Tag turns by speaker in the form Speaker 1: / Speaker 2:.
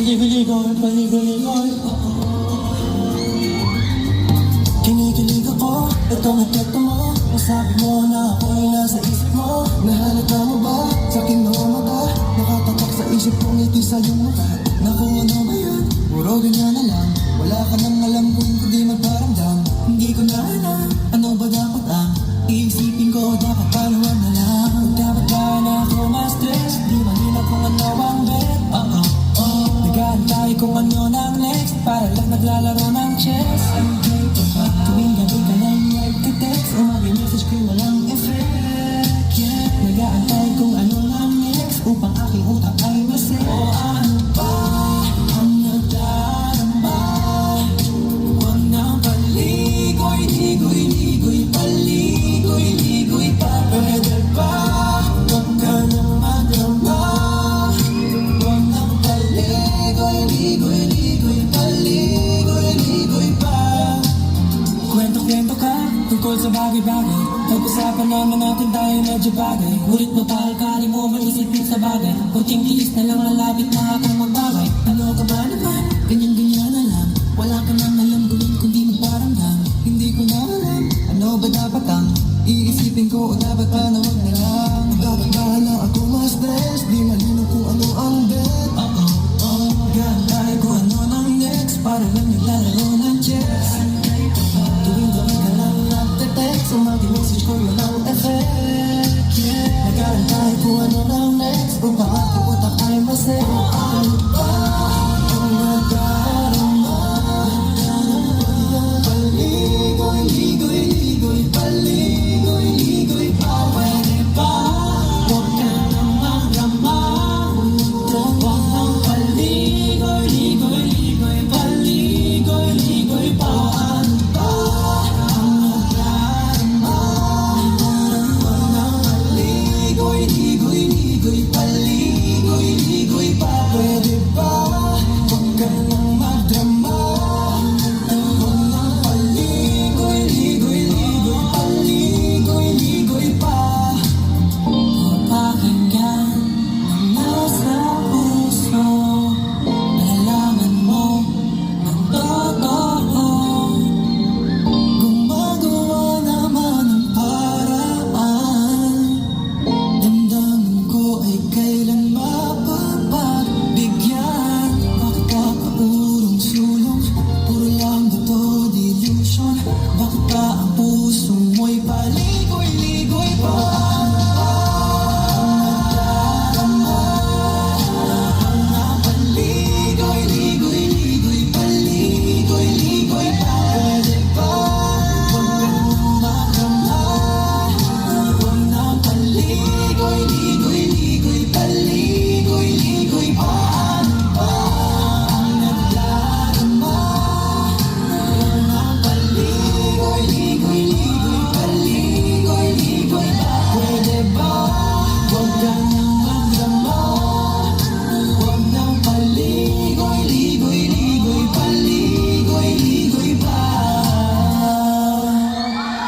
Speaker 1: Paligoy, paligoy. Kinikilig ako, itong epekto mo. Masabi mo na ako'y nasa isip mo. Nahalata mo ba sa aking mga mata? Nakatatak sa isip kong ngiti sa iyong mata. Naku, ano ba yan? Puro ganyan na lang. Wala ka nang alam kung hindi magparamdam. Hindi ko na alam, ano ba dapat ang iisipin ko? Dapat paluwag na lang. Dapat ba na ako ma-stress? Di manila kung ano ang bet. Nag-aantay kung ano ng next. Para lang naglalaro ng chess. Tuwing gabi ka lang nagtitext. Umagi-message ko walang effect, yeah. Nag-aantay kung ano ng next. Upang aking utak ay maset. O ano ba ang nagdarama? Huwag nang paligoy, ligoy, ligoy, paligoy, ligoy pa. Pwede ba? Huwag ka nang madrama. Huwag nang paligoy, ligoy, ligoy, paligoy, ligoy pa. Kwento-kwento ka tungkol sa bagay-bagay. Pag-usapan naman natin tayo medyo bagay. Ngunit mapahal ka, rin mo maisipin sa bagay. Kunting tiis na lang malapit na